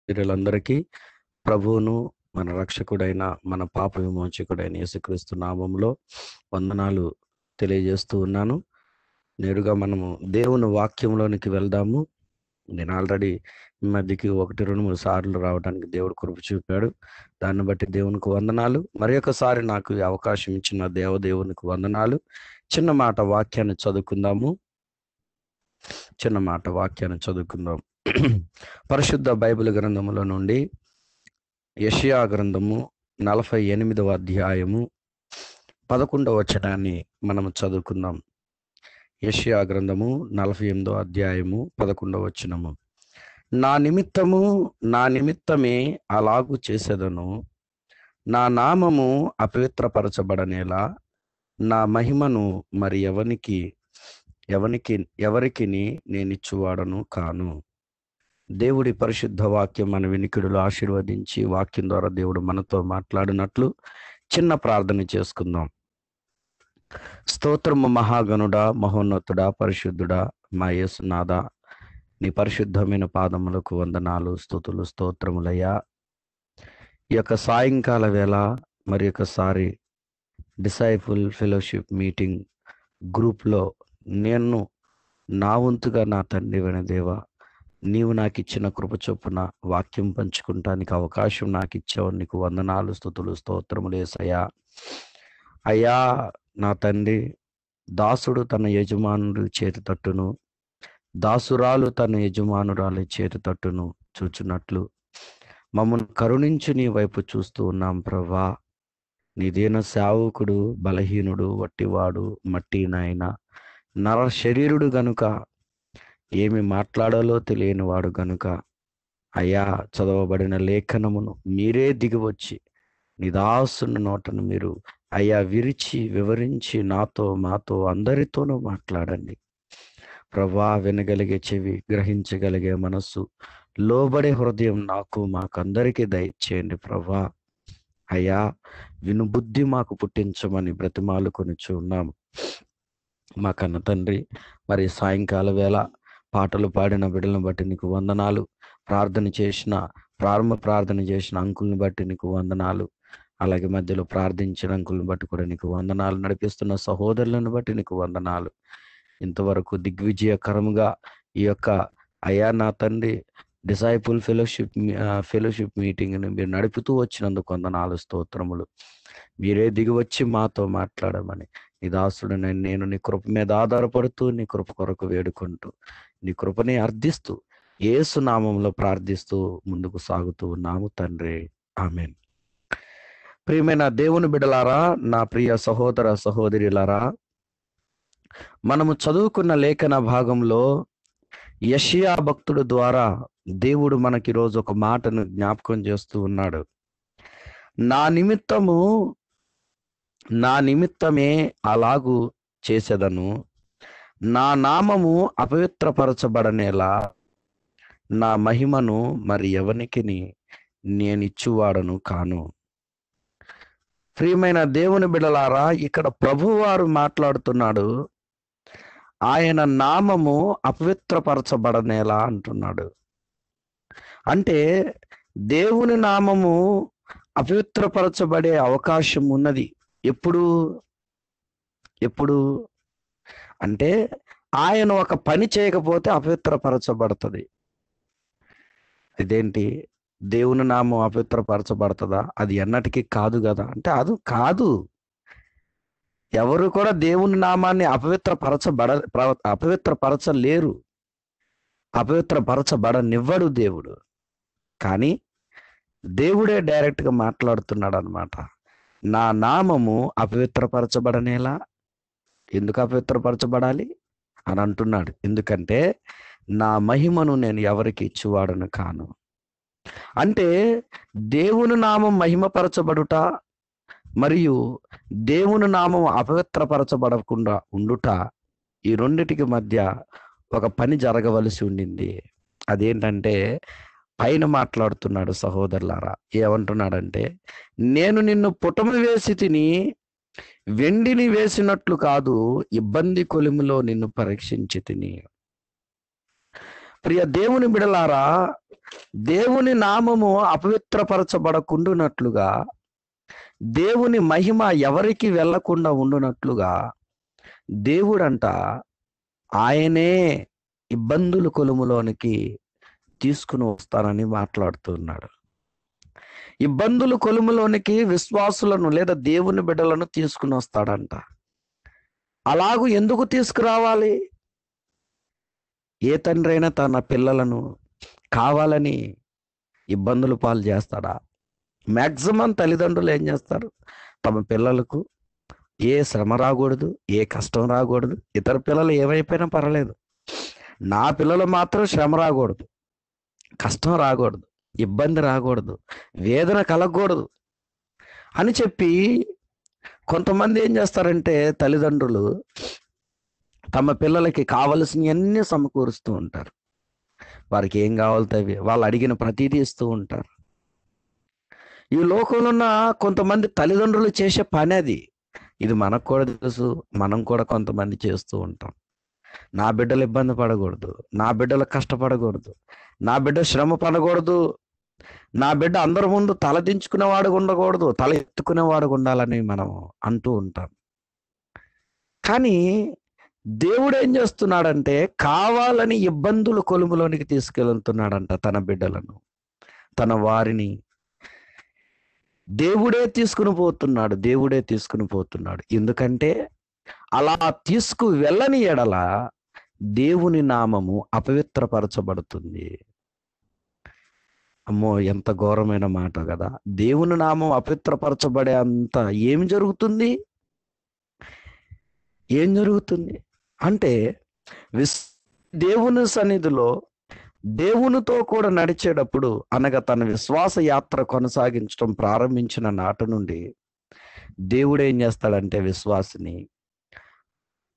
వీరులందరికీ ప్రభువును మన రక్షకుడైన మన పాప విమోచకుడైన యేసుక్రీస్తు నామములో వందనాలు తెలియజేస్తూ ఉన్నాను. నేరుగా మనము దేవుని వాక్యంలోనికి వెళ్దాము. నేను ఆల్రెడీ ఈ మధ్యకి 1, 2, 3 సార్లు రావడానికి దేవుడు కృప చూపాడు. దాన్ని బట్టి దేవునికి వందనాలు. మరి ఒకసారి నాకు ఈ అవకాశం ఇచ్చిన దేవునికి వందనాలు. చిన్న మాట వాక్యాన్ని చదువుకుందాం. పరిశుద్ధ బైబిల్ గ్రంథములో నుండి యెషయా గ్రంథము 48వ అధ్యాయము 11వ వచనాన్ని మనము చదువుకుందాం. యెషయా గ్రంథము 48వ అధ్యాయము 11వ వచనము. నా నిమిత్తమే అలాగు చేసేదను, నా నామము అపవిత్రపరచబడనేలా నా మహిమను మరి ఎవరికి నేనిచ్చువాడను కాను. దేవుడి పరిశుద్ధ వాక్యం మన వినికిడులు ఆశీర్వదించి వాక్యం ద్వారా దేవుడు మనతో మాట్లాడినట్లు చిన్న ప్రార్థన చేసుకుందాం. స్తోత్రము మహాగణుడా, మహోన్నతుడా, పరిశుద్ధుడా, మా యేసునాథ, నీ పరిశుద్ధమైన పాదములకు వందనాలు, స్తుతులు, స్తోత్రములయ్యా. ఈ యొక్క సాయంకాల వేళ మరి ఒకసారి డిసైపుల్ ఫెలోషిప్ మీటింగ్ గ్రూప్లో నేను నా వంతుగా నా తండ్రివైన దేవా, నీవు నాకు ఇచ్చిన కృప చొప్పున వాక్యం పంచుకుంటానికి అవకాశం నాకు ఇచ్చావు. నీకు వందనాలు, స్తుతులు, స్తోత్రములు యేసయ్యా. అయ్యా నా తండ్రి, దాసుడు తన యజమానుడి చేతి తట్టును, దాసురాలు తన యజమానురాలి చేతి తట్టును చూచున్నట్లు మమ్మల్ని కరుణించి నీ వైపు చూస్తూ ఉన్నాం ప్రభా. నీ దీన సేవకుడు బలహీనుడు, వట్టివాడు, మట్టి నాయన, నర శరీరుడు గనుక, ఏమి మాట్లాడాలో తెలియని వాడు గనుక అయ్యా, చదవబడిన లేఖనమును మీరే దిగివచ్చి నీ దాసుని నోటను మీరు అయ్యా విరిచి వివరించి మాతో అందరితోనూ మాట్లాడండి ప్రభా. వినగలిగే చెవి, గ్రహించగలిగే మనస్సు, లోబడే హృదయం మాకందరికీ దయచేయండి ప్రభా. అయ్యా, విను బుద్ధి మాకు పుట్టించమని బ్రతిమాలుకొనిచు ఉన్నాము మా కన్న తండ్రి. మరి సాయంకాల వేళ పాటలు పాడిన బిడ్డలను బట్టి నీకు వందనాలు. ప్రారంభ ప్రార్థన చేసిన అంకుల్ని బట్టి నీకు వందనాలు. అలాగే మధ్యలో ప్రార్థించిన అంకుల్ని బట్టి కూడా నీకు వందనాలు. నడిపిస్తున్న సహోదరులను బట్టి నీకు వందనాలు. ఇంతవరకు దిగ్విజయకరముగా ఈ యొక్క అయ్యా నా తండ్రి డిసైపుల్ ఫెలోషిప్ మీటింగ్ని మీరు నడుపుతూ వచ్చినందుకు వందనాలు, స్తోత్రములు. మీరే దిగివచ్చి మాతో మాట్లాడమని నీ దాసుడని నేను నీ కృప మీద ఆధారపడుతూ నీ కృప కొరకు వేడుకుంటూ నీ కృపని అర్థిస్తూ యేసు నామంలో ప్రార్థిస్తూ ముందుకు సాగుతూ ఉన్నాము తండ్రి, ఆమేన్. ప్రియమైన దేవుని బిడ్డలారా, నా ప్రియ సహోదర సహోదరులారా, మనము చదువుకున్న లేఖన భాగంలో యెషయా భక్తుడు ద్వారా దేవుడు మనకి రోజు ఒక మాటను జ్ఞాపకం చేస్తూ ఉన్నాడు. నా నిమిత్తమే అలాగు చేసేదను, నా నామము అపవిత్రపరచబడనేలా నా మహిమను మరి ఎవనికి నేనిచ్చువాడను కాను. ప్రియమైన దేవుని బిడ్డలారా, ఇక్కడ ప్రభువారు మాట్లాడుతున్నాడు. ఆయన నామము అపవిత్రపరచబడనేలా అంటున్నాడు. అంటే దేవుని నామము అపవిత్రపరచబడే అవకాశం ఉన్నది. ఎప్పుడు అంటే ఆయన ఒక పని చేయకపోతే అపవిత్రపరచబడుతుంది. ఇదేంటి, దేవుని నామం అపవిత్రపరచబడుతుందా? అది ఎన్నటికీ కాదు కదా అంటే అది కాదు. ఎవరు కూడా దేవుని నామాన్ని అపవిత్రపరచలేరు, అపవిత్రపరచబడనివ్వడు దేవుడు. కానీ దేవుడే డైరెక్ట్గా మాట్లాడుతున్నాడు అనమాట. నా నామము అపవిత్రపరచబడనేలా. ఎందుకు అపవిత్రపరచబడాలి అని అంటున్నాడు? ఎందుకంటే నా మహిమను నేను ఎవరికి ఇచ్చువాడను కాను. అంటే దేవుని నామం మహిమపరచబడుట మరియు దేవుని నామం అపవిత్రపరచబడకుండా ఉండుట, ఈ రెండిటికి మధ్య ఒక పని జరగవలసి ఉండింది. అదేంటంటే పైన మాట్లాడుతున్నాడు సహోదరులారా. ఏమంటున్నాడంటే, నేను నిన్ను పుటము వేసి తిని వెండిని వేసినట్లు కాదు, ఇబ్బంది కొలిమిలో నిన్ను పరీక్షించి తిని. ప్రియ దేవుని బిడలారా, దేవుని నామము అపవిత్రపరచబడకుండునట్లుగా, దేవుని మహిమ ఎవరికి వెళ్ళకుండా ఉండునట్లుగా దేవుడంట ఆయనే ఇబ్బందుల కొలుములోనికి తీసుకుని వస్తానని మాట్లాడుతున్నాడు. ఇబ్బందుల కొలుములోనికి విశ్వాసులను లేదా దేవుని బిడ్డలను తీసుకుని వస్తాడంట. అలాగూ ఎందుకు తీసుకురావాలి? ఏ తండ్రి అయినా తన పిల్లలను కావాలని ఇబ్బందుల పాలు చేస్తాడా? మ్యాక్సిమం తల్లిదండ్రులు ఏం చేస్తారు? తమ పిల్లలకు ఏ శ్రమ రాకూడదు, ఏ కష్టం రాకూడదు. ఇతర పిల్లలు ఏమైపోయినా పర్వాలేదు, నా పిల్లలు మాత్రం శ్రమ రాకూడదు, కష్టం రాకూడదు, ఇబ్బంది రాకూడదు, వేదన కలగకూడదు అని చెప్పి కొంతమంది ఏం చేస్తారంటే తల్లిదండ్రులు తమ పిల్లలకి కావలసినవన్నీ సమకూరుస్తూ ఉంటారు. వారికి ఏం కావాలితే వాళ్ళు అడిగిన ప్రతిదీ ఇస్తూ ఉంటారు. ఈ లోకంలో ఉన్న కొంతమంది తల్లిదండ్రులు చేసే పని అది. ఇది మనకు కూడా తెలుసు, మనం కూడా కొంతమంది చేస్తూ ఉంటాం. నా బిడ్డలు ఇబ్బంది పడకూడదు, నా బిడ్డలు కష్టపడకూడదు, నా బిడ్డ శ్రమ పడకూడదు, నా బిడ్డ అందరి ముందు తల దించుకునేవాడు ఉండకూడదు, తల ఎత్తుకునేవాడు ఉండాలని మనం అంటూ ఉంటాం. కానీ దేవుడు ఏం చేస్తున్నాడంటే కావాలని ఇబ్బందుల కొలుములోనికి తీసుకెళ్తున్నాడంట తన బిడ్డలను, తన వారిని. దేవుడే తీసుకుని పోతున్నాడు, దేవుడే తీసుకుని పోతున్నాడు. ఎందుకంటే అలా తీసుకు వెళ్ళని ఎడల దేవుని నామము అపవిత్రపరచబడుతుంది. అమ్మో, ఎంత ఘోరమైన మాట కదా! దేవుని నామం అపవిత్రపరచబడే అంత ఏం జరుగుతుంది? ఏం జరుగుతుంది అంటే దేవుని సన్నిధిలో దేవునితో కూడా నడిచేటప్పుడు, అనగా తన విశ్వాస యాత్ర కొనసాగించడం ప్రారంభించిన నాటి నుండి దేవుడు ఏం చేస్తాడంటే విశ్వాసిని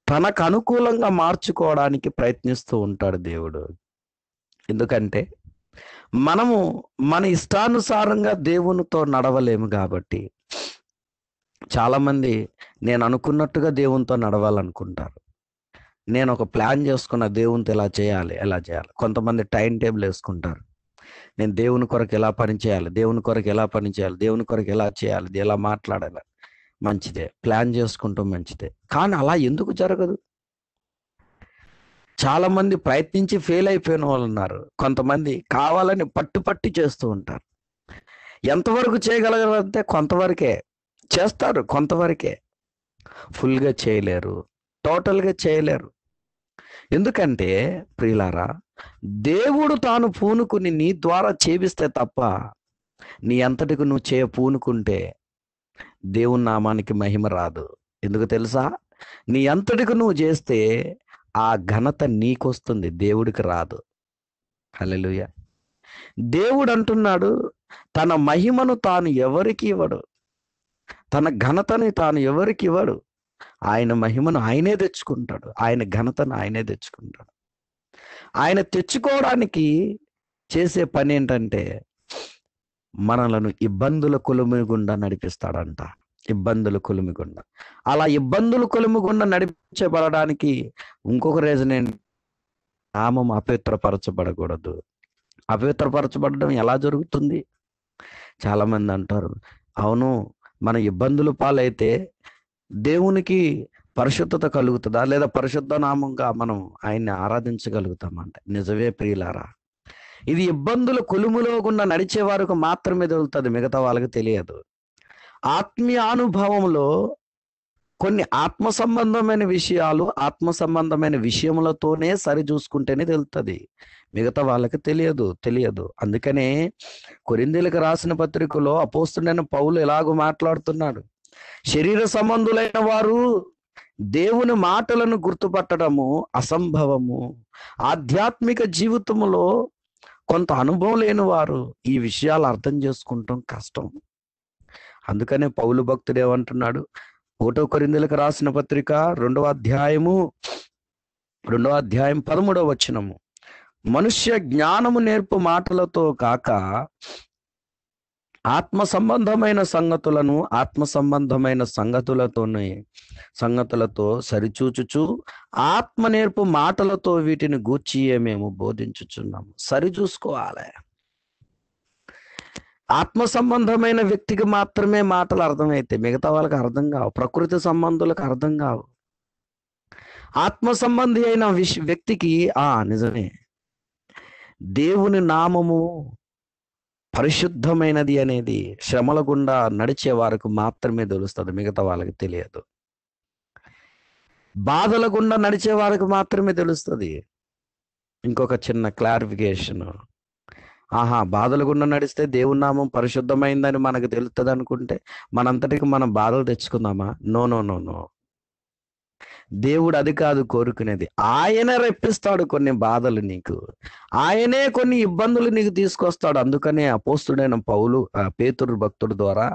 తనకు అనుకూలంగా మార్చుకోవడానికి ప్రయత్నిస్తూ ఉంటాడు దేవుడు. ఎందుకంటే మనము మన ఇష్టానుసారంగా దేవునితో నడవలేము కాబట్టి చాలామంది నేను అనుకున్నట్టుగా దేవునితో నడవాలనుకుంటారు. నేను ఒక ప్లాన్ చేసుకున్న దేవునితో ఎలా చేయాలి ఎలా చేయాలి. కొంతమంది టైం టేబుల్ వేసుకుంటారు. నేను దేవుని కొరకు ఎలా పని చేయాలి, దేవుని కొరకు ఎలా పని చేయాలి, దేవుని కొరకు ఎలా చేయాలి, ఎలా మాట్లాడాలి. మంచిదే, ప్లాన్ చేసుకుంటూ మంచిదే. కానీ అలా ఎందుకు జరగదు? చాలా మంది ప్రయత్నించి ఫెయిల్ అయిపోయిన వాళ్ళు ఉన్నారు. కొంతమంది కావాలని పట్టు చేస్తూ ఉంటారు. ఎంతవరకు చేయగలగలంటే కొంతవరకే చేస్తారు, కొంతవరకే. ఫుల్గా చేయలేరు, టోటల్గా చేయలేరు. ఎందుకంటే ప్రియులారా, దేవుడు తాను పూనుకుని నీ ద్వారా చేపిస్తే తప్ప నీ అంతటికి నువ్వు పూనుకుంటే దేవుని నామానికి మహిమ రాదు. ఎందుకు తెలుసా? నీ అంతటికి నువ్వు చేస్తే ఆ ఘనత నీకొస్తుంది, దేవుడికి రాదు. హల్లెలూయా. దేవుడు అంటున్నాడు తన మహిమను తాను ఎవరికి ఇవ్వడు, తన ఘనతని తాను ఎవరికి ఇవ్వడు. ఆయన మహిమను ఆయనే తెచ్చుకుంటాడు, ఆయన ఘనతను ఆయనే తెచ్చుకుంటాడు. ఆయన తెచ్చుకోవడానికి చేసే పని ఏంటంటే మనలను ఇబ్బందుల కొలిమి గుండా నడిపిస్తాడంట. ఇబ్బందుల కొలిమి గుండా. అలా ఇబ్బందుల కొలిమి గుండా నడిపించబడడానికి ఇంకొక రీజన్ ఏంటి? నామం అపవిత్రపరచబడకూడదు. అపవిత్రపరచబడడం ఎలా జరుగుతుంది? చాలా మంది అంటారు, అవును, మన ఇబ్బందుల పాలైతే దేవునికి పరిశుద్ధత కలుగుతుందా, లేదా పరిశుద్ధ నామంగా మనం ఆయన్ని ఆరాధించగలుగుతామంటే నిజమే ప్రియులారా. ఇది ఇబ్బందుల కొలుములో గుండా నడిచే వారికి మాత్రమే తెలుస్తుంది, మిగతా వాళ్ళకి తెలియదు. ఆత్మీయ అనుభవంలో కొన్ని ఆత్మ సంబంధమైన విషయాలు ఆత్మ సంబంధమైన విషయములతోనే సరి చూసుకుంటేనే తెలుస్తుంది, మిగతా వాళ్ళకి తెలియదు. అందుకనే కొరింథీయులకు రాసిన పత్రికలో అపోస్తలుడైన పౌలు ఎలాగో మాట్లాడుతున్నాడు, శరీర సంబంధులైన వారు దేవుని మాటలను గుర్తుపట్టడము అసంభవము, ఆధ్యాత్మిక జీవితంలో కొంత అనుభవం లేని వారు ఈ విషయాలు అర్థం చేసుకుంటాం కష్టం. అందుకనే పౌలు భక్తుడు ఏమంటున్నాడు? 1 కొరింథీయులకు రాసిన పత్రిక 2వ అధ్యాయం 13వ వచనము, మనుష్య జ్ఞానము నేర్పు మాటలతో కాక ఆత్మ సంబంధమైన సంగతులను ఆత్మ సంబంధమైన సంగతులతో సరిచూచుచు ఆత్మ నేర్పు మాటలతో వీటిని గూర్చియే మేము బోధించుచున్నాము. సరిచూసుకోవాలి. ఆత్మ సంబంధమైన వ్యక్తికి మాత్రమే మాటలు అర్థమైతే మిగతా వాళ్ళకి అర్థం కావు, ప్రకృతి సంబంధులకు అర్థం కావు. ఆత్మ సంబంధి అయిన వ్యక్తికి నిజమే, దేవుని నామము పరిశుద్ధమైనది అనేది శ్రమల గుండా నడిచే వారికి మాత్రమే తెలుస్తుంది, మిగతా వాళ్ళకి తెలియదు. బాధల గుండా నడిచే వారికి మాత్రమే తెలుస్తుంది. ఇంకొక చిన్న క్లారిఫికేషన్, బాధల గుండా నడిస్తే దేవుని నామం పరిశుద్ధమైందని మనకు తెలుస్తుంది అనుకుంటే మనంతటికి మనం బాధలు తెచ్చుకుందామా? No no no no. దేవుడు అది కాదు కోరుకునేది. ఆయన రప్పిస్తాడు కొన్ని బాధలు నీకు, ఆయనే కొన్ని ఇబ్బందులు నీకు తీసుకొస్తాడు. అందుకనే అపోస్తుడైన పేతురు భక్తుడి ద్వారా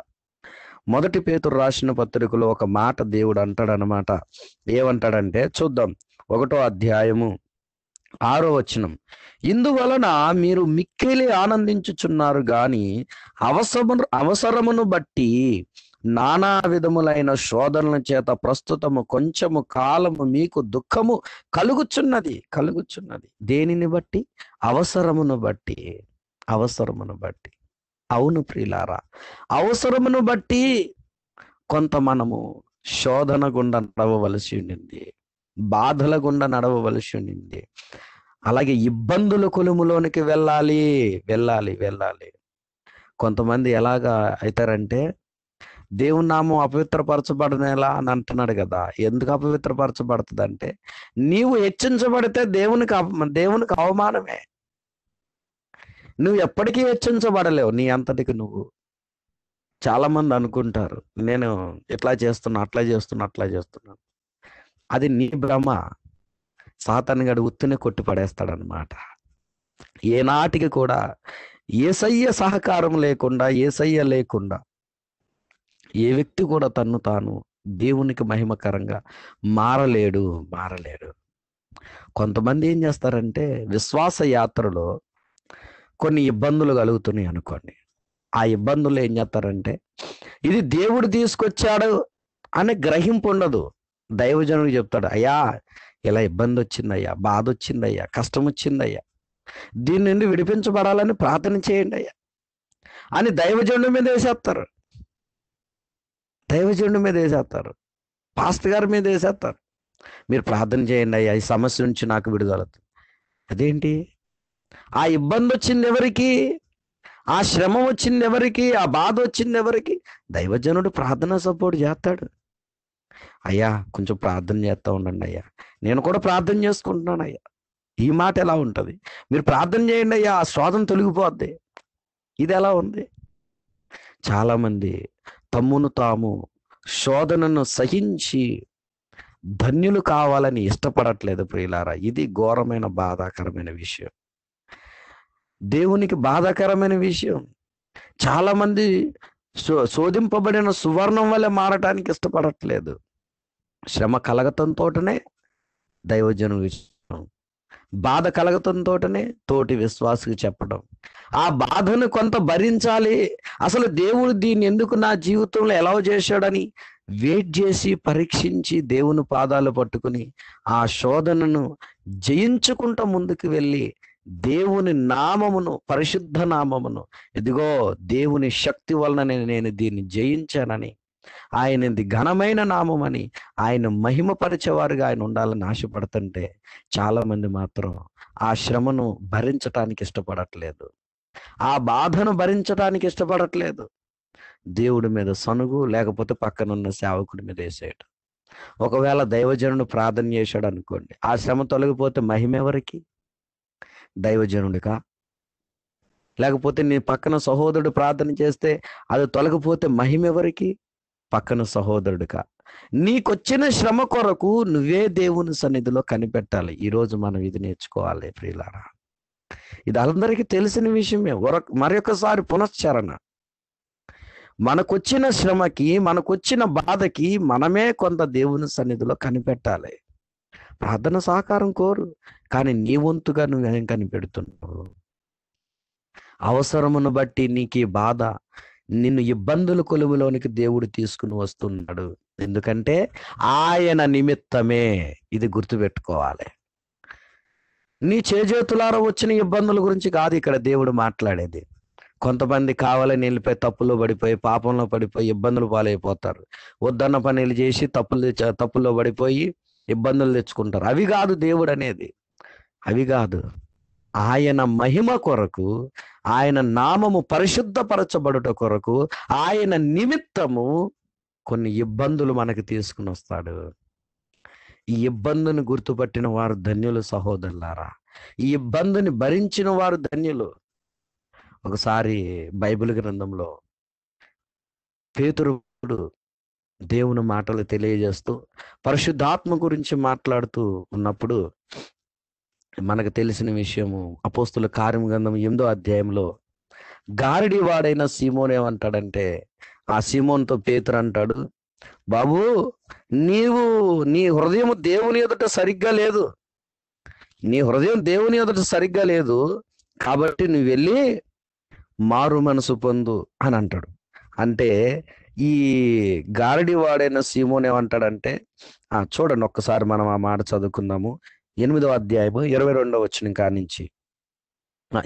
మొదటి పేతురు రాసిన పత్రికలో ఒక మాట దేవుడు అంటాడనమాట. ఏమంటాడంటే చూద్దాం, 1వ అధ్యాయము 6వ వచనం. ఇందువలన మీరు మిక్కిలి ఆనందించుచున్నారు గాని అవసరమును బట్టి నానా విధములైన శోధనల చేత ప్రస్తుతము కొంచెము కాలము మీకు దుఃఖము కలుగుచున్నది. దేనిని బట్టి? అవసరమును బట్టి. అవును ప్రియులారా, అవసరమును బట్టి కొంత మనము శోధన గుండా నడవవలసి ఉండింది, బాధల గుండా నడవవలసి ఉండింది. అలాగే ఇబ్బందుల కొలుములోనికి వెళ్ళాలి. కొంతమంది ఎలాగా అవుతారంటే, దేవుని నామం అపవిత్రపరచబడనేలా అని అంటున్నాడు కదా. ఎందుకు అపవిత్రపరచబడుతుంది అంటే, నీవు హెచ్చించబడితే దేవునికి అవమానమే. నువ్వు ఎప్పటికీ హెచ్చించబడలేవు నీ అంతటికి నువ్వు. చాలా మంది అనుకుంటారు, నేను ఇట్లా చేస్తున్నా, అట్లా చేస్తున్నాను. అది నీ భ్రమ. సాతానుగాడు ఉత్తునే కొట్టి పడేస్తాడనమాట. ఏనాటికి కూడా యేసయ్య సహకారం లేకుండా, యేసయ్య లేకుండా ఏ వ్యక్తి కూడా తన్ను తాను దేవునికి మహిమకరంగా మారలేడు. కొంతమంది ఏం చేస్తారంటే, విశ్వాస యాత్రలో కొన్ని ఇబ్బందులు కలుగుతున్నాయి అనుకోండి, ఆ ఇబ్బందులు ఏం చేస్తారంటే, ఇది దేవుడు తీసుకొచ్చాడు అనే గ్రహింపు ఉండదు. దైవజనుడు చెప్తాడు, అయ్యా ఇలా ఇబ్బంది వచ్చిందయ్యా, బాధ వచ్చిందయ్యా, కష్టం వచ్చిందయ్యా, దీని నుండి విడిపించబడాలని ప్రార్థన చేయండి అయ్యా అని దైవజనుడి మీద వేసేస్తారు, పాస్టర్ గారి మీద వేసేస్తారు. మీరు ప్రార్థన చేయండి అయ్యా, ఈ సమస్య నుంచి నాకు విడుదల. అదేంటి? ఆ ఇబ్బంది వచ్చింది ఎవరికి? ఆ శ్రమ వచ్చింది ఎవరికి? ఆ బాధ వచ్చింది ఎవరికి? దైవజనుడు ప్రార్థన సపోర్ట్ చేస్తాడు. అయ్యా కొంచెం ప్రార్థన చేస్తూ ఉండండి అయ్యా, నేను కూడా ప్రార్థన చేసుకుంటున్నాను అయ్యా. ఈ మాట ఎలా ఉంటుంది? మీరు ప్రార్థన చేయండి అయ్యా, ఆ శోధన తొలగిపోద్ది. ఇది ఎలా ఉంది? చాలామంది తమ్మును తాము శోధనను సహించి ధన్యులు కావాలని ఇష్టపడట్లేదు ప్రియులారా. ఇది ఘోరమైన బాధాకరమైన విషయం, దేవునికి బాధాకరమైన విషయం. చాలా మంది శోధింపబడిన సువర్ణం వల్ల మారటానికి ఇష్టపడట్లేదు. శ్రమ కలగతంతోటనే దైవజను విషయం, బాధ కలగతంతోటనే తోటి విశ్వాసికి చెప్పడం. ఆ బాధను కొంత భరించాలి. అసలు దేవుడు దీన్ని ఎందుకు నా జీవితంలో ఎలా చేశాడని వెయిట్ చేసి పరీక్షించి దేవుని పాదాలు పట్టుకుని ఆ శోధనను జయించుకుంటూ ముందుకు వెళ్ళి దేవుని నామమును, పరిశుద్ధ నామమును, ఇదిగో దేవుని శక్తి వలన నేను దీన్ని జయించానని, ఆయనది ఘనమైన నామమని ఆయన మహిమపరిచేవారుగా ఆయన ఉండాలని ఆశపడుతుంటే చాలా మంది మాత్రం ఆ శ్రమను భరించటానికి ఇష్టపడట్లేదు, ఆ బాధను భరించటానికి ఇష్టపడట్లేదు. దేవుడి మీద సనుగు, లేకపోతే పక్కనున్న సేవకుడి మీద వేసేయటం. ఒకవేళ దైవజనుడు ప్రార్థన చేశాడు అనుకోండి, ఆ శ్రమ తొలగిపోతే మహిమ ఎవరికి? దైవజనుడికా? లేకపోతే నీ పక్కన సహోదరుడు ప్రార్థన చేస్తే అది తొలగిపోతే మహిమ ఎవరికి? పక్కన సహోదరుడికా? నీకొచ్చిన శ్రమ కొరకు నువ్వే దేవుని సన్నిధిలో కనిపెట్టాలి. ఈరోజు మనం ఇది నేర్చుకోవాలి ప్రియులారా. ఇది అందరికీ తెలిసిన విషయమే. మరొకసారి పునశ్చరణ, మనకొచ్చిన శ్రమకి, మనకొచ్చిన బాధకి మనమే కొంత దేవుని సన్నిధిలో కనిపెట్టాలి. ప్రార్థన సహకారం కోరు, కానీ నీ వంతుగా నువ్వేం కనిపెడుతున్నావు? అవసరమును బట్టి నీకు ఈ బాధ, నిన్ను ఇబ్బందుల కొలువులోనికి దేవుడు తీసుకుని వస్తున్నాడు. ఎందుకంటే ఆయన నిమిత్తమే. ఇది గుర్తుపెట్టుకోవాలి. నీ చేజేతులారా వచ్చిన ఇబ్బందుల గురించి కాదు ఇక్కడ దేవుడు మాట్లాడేది. కొంతమంది కావాలని వెళ్ళిపోయి తప్పుల్లో పడిపోయి పాపంలో పడిపోయి ఇబ్బందులు పాలైపోతారు. వద్దన్న పనులు చేసి తప్పుల్లో పడిపోయి ఇబ్బందులు తెచ్చుకుంటారు. అవి కాదు దేవుడు అనేది, అవి కాదు. ఆయన మహిమ కొరకు, ఆయన నామము పరిశుద్ధపరచబడుట కొరకు, ఆయన నిమిత్తము కొన్ని ఇబ్బందులు మనకి తీసుకుని వస్తాడు. ఈ ఇబ్బందిని గుర్తుపట్టిన వారు ధన్యులు సహోదరులారా. ఈ ఇబ్బందిని భరించిన వారు ధన్యులు. ఒకసారి బైబిల్ గ్రంథంలో పేతురు దేవుని మాటలు తెలియజేస్తూ పరిశుద్ధాత్మ గురించి మాట్లాడుతూ ఉన్నప్పుడు మనకు తెలిసిన విషయము, అపోస్తుల కార్యం గ్రంథం 8వ అధ్యాయంలో గారడి వాడైన సీమోన్ ఏమంటాడంటే, ఆ సీమోన్తో పేతురు అంటాడు, బాబు నీ హృదయం దేవుని ఎదుట సరిగ్గా లేదు, నీ హృదయం దేవుని ఎదుట సరిగ్గా లేదు, కాబట్టి నువ్వు వెళ్ళి మారు మనసు పొందు అని అంటాడు. అంటే ఈ గారడి వాడైన సీమోన్ ఏమంటాడంటే, చూడండి ఒక్కసారి మనం ఆ మాట చదువుకుందాము. 8వ అధ్యాయము 22వ వచనం కానించి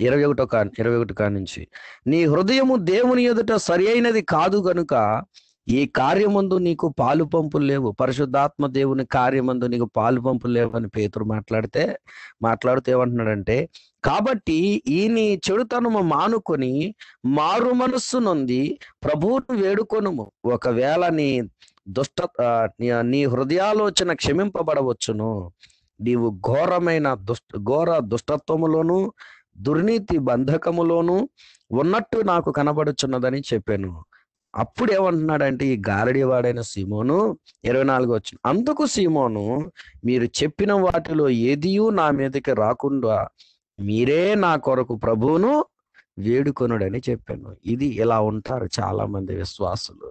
21 కానించి, నీ హృదయము దేవుని ఎదుట సరి అయినది కాదు గనుక ఈ కార్యమందు నీకు పాలు పంపులు లేవు. పరిశుద్ధాత్మ దేవుని కార్యమందు నీకు పాలు పంపులు లేవు అని పేతురు మాట్లాడుతూ ఏమంటున్నాడంటే, కాబట్టి ఈ నీ చెడుతనము మానుకొని మారు మనస్సు నొంది ప్రభువును వేడుకొనుము. ఒకవేళ నీ హృదయాలోచన క్షమింపబడవచ్చును. నీవు ఘోర దుష్టత్వములోను దుర్నీతి బంధకములోను ఉన్నట్టు నాకు కనబడుచున్నదని చెప్పాను. అప్పుడు ఏమంటున్నాడంటే ఈ గారడి వాడైన సీమోను 24 వచ్చిన, అందుకు సీమోను, మీరు చెప్పిన వాటిలో ఏదియూ నా మీదకి రాకుండా మీరే నా కొరకు ప్రభువును వేడుకొనుడని చెప్పాను. ఇది ఇలా ఉంటారు చాలా మంది విశ్వాసులు.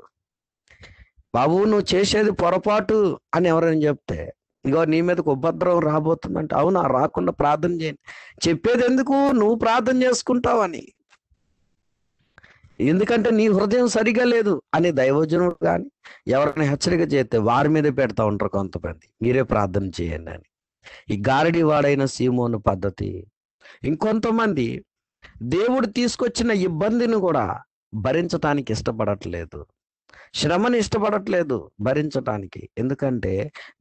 బాబు నువ్వు చేసేది పొరపాటు అని ఎవరైనా చెప్తే, ఇగో నీ మీదకి ఉపద్రవం రాబోతుందంటే, అవునా, రాకుండా ప్రార్థన చేయండి. చెప్పేది ఎందుకు? నువ్వు ప్రార్థన చేసుకుంటావని. ఎందుకంటే నీ హృదయం సరిగా లేదు అని దైవజనుడు కానీ ఎవరైనా హెచ్చరిక చేస్తే వారి మీద పెడతా ఉంటారు కొంతమంది, మీరే ప్రార్థన చేయండి అని. ఈ గారడి వాడైన సీమోను పద్ధతి. ఇంకొంతమంది దేవుడు తీసుకొచ్చిన ఇబ్బందిని కూడా భరించటానికి ఇష్టపడట్లేదు, శ్రమని ఇష్టపడట్లేదు భరించటానికి. ఎందుకంటే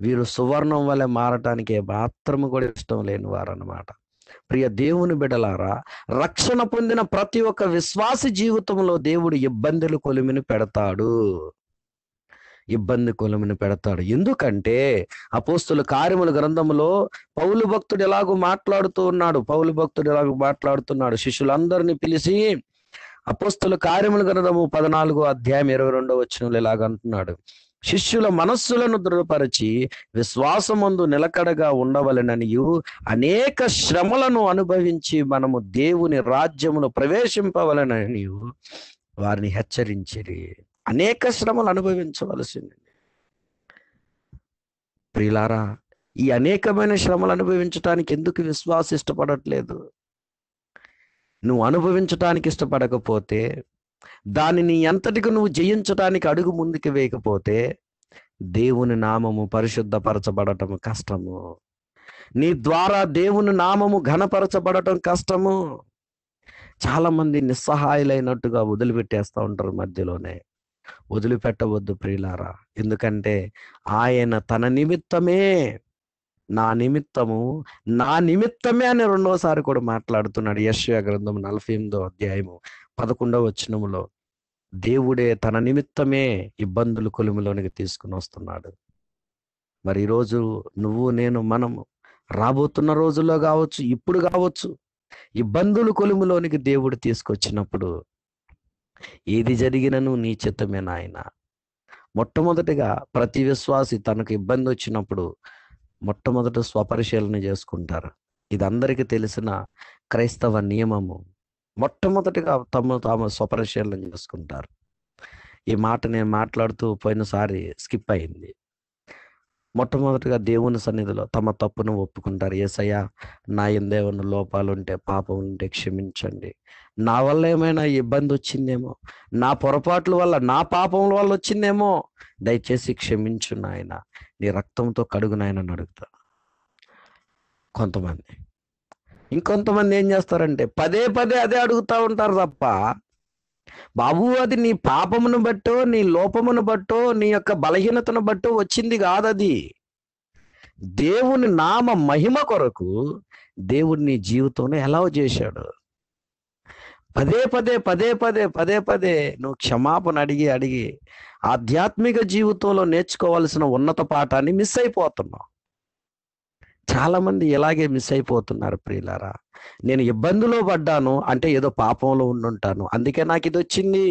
వీరు సువర్ణం వలె మారటానికి మాత్రము కూడా ఇష్టం లేని వారు అన్నమాట. ప్రియ దేవుని బిడ్డలారా, రక్షణ పొందిన ప్రతి ఒక్క విశ్వాసి జీవితంలో దేవుడు ఇబ్బంది కొలిమిని పెడతాడు. ఎందుకంటే అపోస్తుల కార్యముల గ్రంథములో పౌలు భక్తుడు ఎలాగో మాట్లాడుతున్నాడు. శిష్యులందరినీ పిలిచి అపోస్తుల కార్యముల గ్రంథము 14వ అధ్యాయం 22వ వచనంలో ఇలాగ అంటున్నాడు, శిష్యుల మనస్సులను దృఢపరిచి విశ్వాసమందు నిలకడగా ఉండవలెననియు అనేక శ్రమలను అనుభవించి మనము దేవుని రాజ్యమును ప్రవేశింపవలెననియు వారిని హెచ్చరించిరి. అనేక శ్రమలు అనుభవించవలసింది. ప్రియులారా, ఈ అనేకమైన శ్రమలు అనుభవించటానికి ఎందుకు విశ్వాసం ఇష్టపడట్లేదు? నువ్వు అనుభవించటానికి ఇష్టపడకపోతే, దానిని ఎంతటికి నువ్వు జయించటానికి అడుగు ముందుకు వేయకపోతే, దేవుని నామము పరిశుద్ధపరచబడటం కష్టము. నీ ద్వారా దేవుని నామము ఘనపరచబడటం కష్టము. చాలా మంది నిస్సహాయులైనట్టుగా వదిలిపెట్టేస్తూ ఉంటారు మధ్యలోనే. వదిలిపెట్టవద్దు ప్రియులారా. ఎందుకంటే ఆయన తన నిమిత్తమే, నా నిమిత్తమే అని రెండోసారి కూడా మాట్లాడుతున్నాడు. యెషయా గ్రంథం 48వ అధ్యాయము 11వ వచనములో దేవుడే తన నిమిత్తమే ఇబ్బందులు కొలిమిలోనికి తీసుకుని వస్తున్నాడు. మరి ఈరోజు మనము రాబోతున్న రోజుల్లో కావచ్చు, ఇప్పుడు కావచ్చు, ఇబ్బందులు కొలిమిలోనికి దేవుడు తీసుకొచ్చినప్పుడు ఏది జరిగినను నీ చిత్తమే నాయన. మొట్టమొదటిగా ప్రతి విశ్వాసి తనకు ఇబ్బంది వచ్చినప్పుడు మొట్టమొదట స్వపరిశీలన చేసుకుంటారు. ఇది అందరికీ తెలిసిన క్రైస్తవ నియమము. మొట్టమొదటిగా తాము స్వపరిశీలన చేసుకుంటారు. ఈ మాట నేను మాట్లాడుతూ పోయినసారి స్కిప్ అయింది. మొట్టమొదటిగా దేవుని సన్నిధిలో తమ తప్పును ఒప్పుకుంటారు. యేసయ్యా, నా యందేమన్నా లోపాలు ఉంటే, పాపం ఉంటే క్షమించండి. నా వల్ల ఏమైనా ఇబ్బంది వచ్చిందేమో, నా పొరపాట్ల వల్ల, నా పాపముల వల్ల వచ్చిందేమో, దయచేసి క్షమించు నాయన, నీ రక్తంతో కడుగు నాయన అని అడుగుతారు కొంతమంది. ఇంకొంతమంది ఏం చేస్తారంటే పదే అదే అడుగుతూ ఉంటారు తప్ప బాబు అది నీ పాపమును బట్టో, నీ లోపమును బట్టో, నీ యొక్క బలహీనతను బట్టో వచ్చింది కాదది. దేవుని నామ మహిమ కొరకు దేవుడు నీ జీవితంలో ఎలావ్ చేశాడు. పదే పదే పదే పదే పదే పదే నువ్వు క్షమాపణ అడిగి అడిగి ఆధ్యాత్మిక జీవితంలో నేర్చుకోవాల్సిన ఉన్నత పాఠాన్ని మిస్ అయిపోతున్నావు. చాలా మంది ఇలాగే మిస్ అయిపోతున్నారు ప్రియులారా. నేను ఇబ్బందిలో పడ్డాను అంటే ఏదో పాపంలో ఉండుంటాను, అందుకే నాకు ఇది వచ్చింది.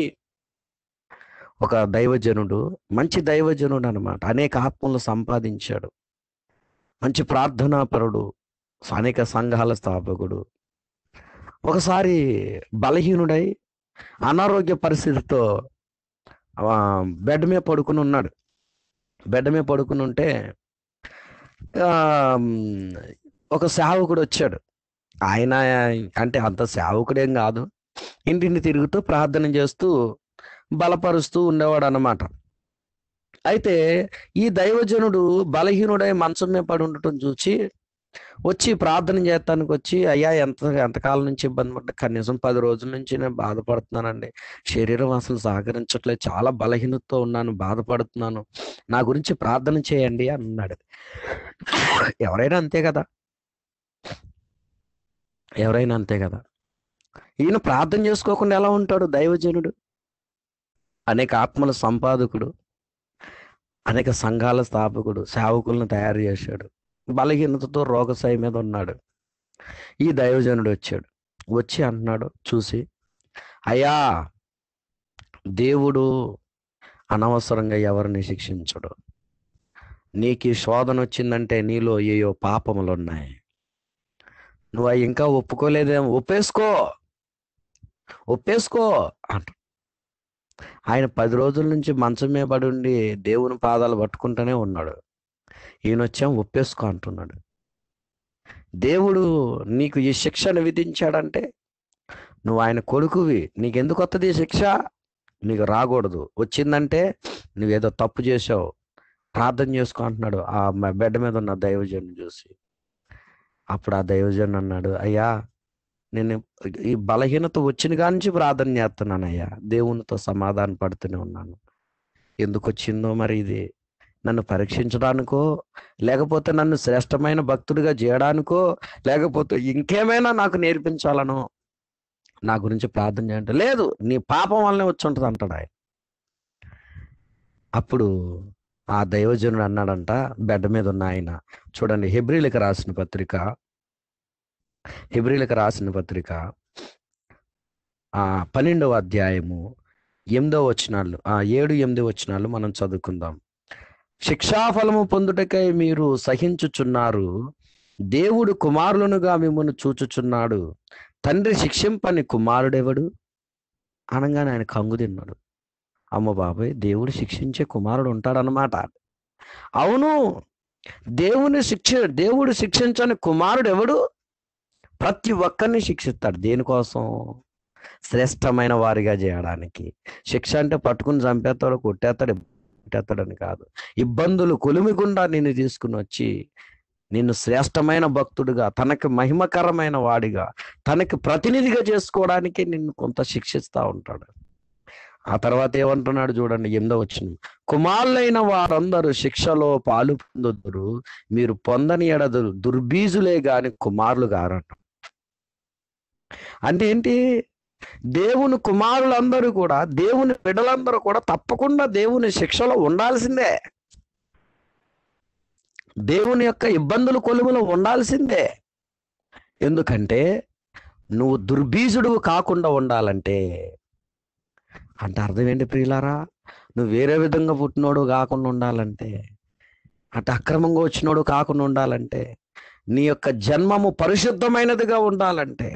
ఒక దైవజనుడు, మంచి దైవజనుడు అనమాట, అనేక ఆత్మలు సంపాదించాడు, మంచి ప్రార్థనాపరుడు, అనేక సంఘాల స్థాపకుడు. ఒకసారి బలహీనుడై అనారోగ్య పరిస్థితితో బెడ్ మీద పడుకుని ఉన్నాడు. బెడ్ మీద పడుకుని ఉంటే ఆ, ఒక సేవకుడు వచ్చాడు. ఆయన అంటే అంత సేవకుడేం కాదు, ఇంటిని తిరుగుతూ ప్రార్థన చేస్తూ బలపరుస్తూ ఉండేవాడు అన్నమాట. అయితే ఈ దైవజనుడు బలహీనుడై మంచం మీద పడి ఉండటం చూసి వచ్చి ప్రార్థన చేస్తానికి వచ్చి, అయ్యా ఎంతకాలం నుంచి ఇబ్బంది పడ్డా, కనీసం 10 రోజుల నుంచి నేను బాధపడుతున్నానండి, శరీరం అసలు సహకరించట్లేదు, చాలా బలహీనతతో ఉన్నాను, బాధపడుతున్నాను, నా గురించి ప్రార్థన చేయండి అన్నాడు. ఎవరైనా అంతే కదా, ఎవరైనా అంతే కదా. ఈయన ప్రార్థన చేసుకోకుండా ఎలా ఉంటాడు దైవజనుడు? అనేక ఆత్మల సంపాదకుడు, అనేక సంఘాల స్థాపకుడు, సేవకులను తయారు చేశాడు, బలహీనతతో రోగశయ మీద ఉన్నాడు. ఈ దైవజనుడు వచ్చాడు, వచ్చి అంటున్నాడు చూసి, అయ్యా, దేవుడు అనవసరంగా ఎవరిని శిక్షించడు. నీకు ఈ శోధన వచ్చిందంటే నీలో ఏయో పాపములు ఉన్నాయి, నువ్వు అవి ఇంకా ఒప్పుకోలేదేమో, ఒప్పేసుకో అంట. ఆయన 10 రోజుల నుంచి మంచం మీద పడి ఉండి దేవుని పాదాలు పట్టుకుంటూనే ఉన్నాడు. ఈయన వచ్చాం ఒప్పేసుకో అంటున్నాడు. దేవుడు నీకు ఈ శిక్షను విధించాడంటే నువ్వు ఆయన కొడుకువి, నీకెందుకు వస్తుంది ఈ శిక్ష? నీకు రాకూడదు, వచ్చిందంటే నువ్వేదో తప్పు చేసావు, ప్రార్థన చేసుకో అంటున్నాడు ఆ బెడ్ మీద ఉన్న దైవజను చూసి. అప్పుడు ఆ దైవజను అన్నాడు, అయ్యా, నేను ఈ బలహీనత వచ్చిన కానించి ప్రార్థన చేస్తున్నానయ్యా, దేవునితో సమాధాన పడుతూనే ఉన్నాను. ఎందుకు వచ్చిందో మరి ఇది, నన్ను పరీక్షించడానికో, లేకపోతే నన్ను శ్రేష్టమైన భక్తుడిగా చేయడానికో, లేకపోతే ఇంకేమైనా నాకు నేర్పించాలనో నా గురించి ప్రార్థన చేయంటే, లేదు, నీ పాపం వల్లనే వచ్చి ఉంటుంది అంటాడు ఆయన. అప్పుడు ఆ దైవజనుడు అన్నాడంట, బెడ్ మీద ఉన్న ఆయన, చూడండి, హెబ్రీలకు రాసిన పత్రిక 12వ అధ్యాయము 8వ వచనాలు, 7-8 వచనాలు మనం చదువుకుందాం. శిక్షాఫలము పొందుటకై మీరు సహించుచున్నారు, దేవుడు కుమారులనుగా మిమ్మల్ని చూచుచున్నాడు, తండ్రి శిక్షింపని కుమారుడెవడు అనగానే ఆయన కంగు తిన్నాడు. అమ్మ బాబాయ్, దేవుడు శిక్షించే కుమారుడు ఉంటాడనమాట. అవును, దేవుడు శిక్షించని కుమారుడు ఎవడు? ప్రతి ఒక్కరిని శిక్షిస్తాడు. దేనికోసం? శ్రేష్టమైన వారిగా చేయడానికి. శిక్ష అంటే పట్టుకుని చంపేస్తాడు, కొట్టేస్తాడని కాదు. ఇబ్బందులు కొలిమిగుండా నిన్ను తీసుకుని వచ్చి నిన్ను శ్రేష్టమైన భక్తుడిగా, తనకి మహిమకరమైన వాడిగా, తనకి ప్రతినిధిగా చేసుకోవడానికి నిన్ను కొంత శిక్షిస్తూ ఉంటాడు. ఆ తర్వాత ఏమంటున్నాడు చూడండి, 8వ వచనం, కుమారులైన వారందరూ శిక్షలో పాలు పొందుదురు, మీరు పొందని ఎడదు దుర్బీజులే గాని కుమారులు గారట. అంటే ఏంటి? దేవుని కుమారులందరూ కూడా, దేవుని బిడ్డలందరూ కూడా తప్పకుండా దేవుని శిక్షలో ఉండాల్సిందే, దేవుని యొక్క ఇబ్బందుల కొలుములో ఉండాల్సిందే. ఎందుకంటే నువ్వు దుర్బీజుడు కాకుండా ఉండాలంటే, అంటే అర్థం ఏంటి ప్రియులారా? నువ్వు వేరే విధంగా పుట్టినోడు కాకుండా ఉండాలంటే, అంటే అక్రమంగా వచ్చినోడు కాకుండా ఉండాలంటే, నీ యొక్క జన్మము పరిశుద్ధమైనదిగా ఉండాలంటే,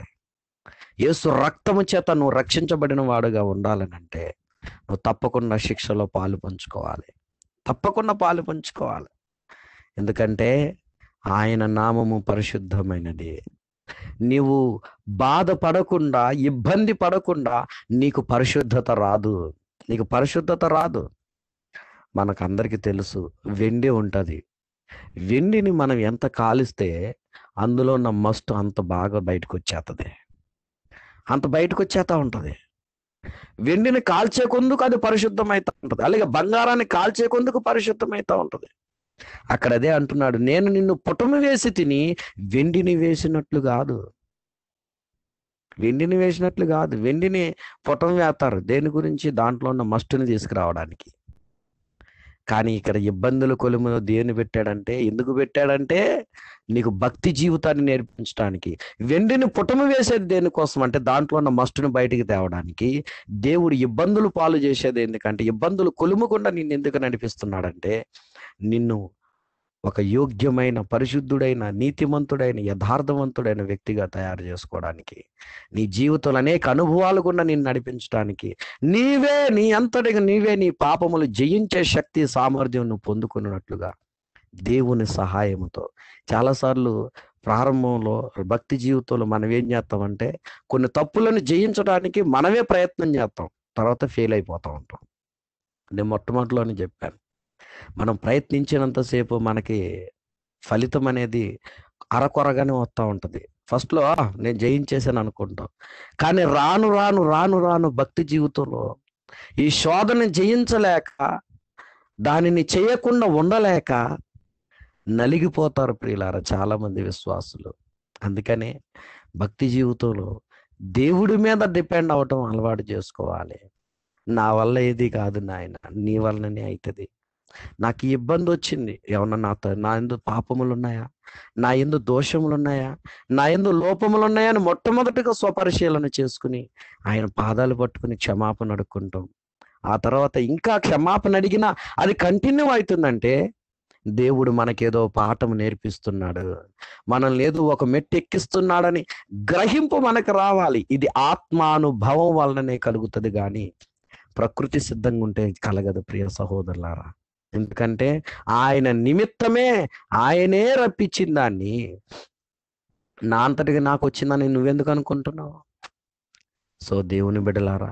యేసు రక్తము చేత నువ్వు రక్షించబడిన వాడుగా ఉండాలనంటే, నువ్వు తప్పకుండా శిక్షలో పాలు పంచుకోవాలి. ఎందుకంటే ఆయన నామము పరిశుద్ధమైనది. నీవు బాధపడకుండా, ఇబ్బంది పడకుండా నీకు పరిశుద్ధత రాదు. మనకందరికీ తెలుసు, వెండి ఉంటుంది. వెండిని మనం ఎంత కాలిస్తే అందులో ఉన్న మస్తు అంత బాగా బయటకు వచ్చేస్తుంది, అంత బయటకు వచ్చేస్తా ఉంటుంది. వెండిని కాల్చే కొందుకు అది పరిశుద్ధమైతా ఉంటుంది, అలాగే బంగారాన్ని కాల్చే కొందుకు పరిశుద్ధమైతా ఉంటుంది. అక్కడ అదే అంటున్నాడు, నేను నిన్ను పుటము వేసి తిని వెండిని వేసినట్లు కాదు. వెండిని వేసినట్లు కాదు. వెండిని పుటం వేస్తారు దేని గురించి? దాంట్లో ఉన్న మస్టుని తీసుకురావడానికి. కానీ ఇక్కడ ఇబ్బందుల కొలుములో దేన్ని పెట్టాడంటే, ఎందుకు పెట్టాడంటే నీకు భక్తి జీవితాన్ని నేర్పించడానికి. వెండిని పుటము వేసేది దేనికోసం అంటే దాంట్లో ఉన్న మస్టును బయటికి తేవడానికి. దేవుడు ఇబ్బందులు పాలు చేసేది ఎందుకంటే, ఇబ్బందులు కొలుముకుండా నిన్ను ఎందుకు నడిపిస్తున్నాడంటే నిన్ను ఒక యోగ్యమైన, పరిశుద్ధుడైన, నీతిమంతుడైన, యథార్థవంతుడైన వ్యక్తిగా తయారు చేసుకోవడానికి, నీ జీవితంలో అనేక అనుభవాలు కూడా నిన్ను నడిపించడానికి, నీ అంతటిగా నీవే నీ పాపములు జయించే శక్తి, సామర్థ్యం నువ్వు పొందుకున్నట్లుగా దేవుని సహాయముతో. చాలాసార్లు ప్రారంభంలో భక్తి జీవితంలో మనం ఏం చేస్తామంటే కొన్ని తప్పులను జయించడానికి మనమే ప్రయత్నం చేస్తాం, తర్వాత ఫెయిల్ అయిపోతూ ఉంటాం. నేను మొట్టమొదటిలోనే చెప్పాను, మనం ప్రయత్నించినంతసేపు మనకి ఫలితం అనేది అరకొరగానే వస్తూ ఉంటుంది. ఫస్ట్లో నేను జయించేసాను అనుకుంటాం, కానీ రాను రాను రాను రాను భక్తి జీవితంలో ఈ శోధన జయించలేక, దానిని చేయకుండా ఉండలేక నలిగిపోతారు ప్రియులారా చాలామంది విశ్వాసులు. అందుకనే భక్తి జీవితంలో దేవుడి మీద డిపెండ్ అవటం అలవాటు చేసుకోవాలి. నా వల్ల ఏది కాదు నాయన, నీ వల్లనే అవుతుంది. నాకు ఈ ఇబ్బంది వచ్చింది, ఏమన్నా నా యందు పాపములు ఉన్నాయా, నా యందు దోషములు ఉన్నాయా, నా యందు లోపములు ఉన్నాయా అని మొట్టమొదటిగా స్వపరిశీలన చేసుకుని ఆయన పాదాలు పట్టుకుని క్షమాపణ అడుక్కుంటాం. ఆ తర్వాత ఇంకా క్షమాపణ అడిగినా అది కంటిన్యూ అవుతుందంటే దేవుడు మనకేదో పాఠం నేర్పిస్తున్నాడు, మనల్ని ఏదో ఒక మెట్టు ఎక్కిస్తున్నాడని గ్రహింపు మనకు రావాలి. ఇది ఆత్మానుభవం వలననే కలుగుతుంది, కానీ ప్రకృతి సిద్ధంగా ఉంటే కలగదు ప్రియ సహోదరులారా. ఎందుకంటే ఆయన నిమిత్తమే ఆయనే రప్పించిన దాన్ని నా అంతటిగా నాకు వచ్చిందని నువ్వెందుకు అనుకుంటున్నావు? సో దేవుని బిడ్డలారా,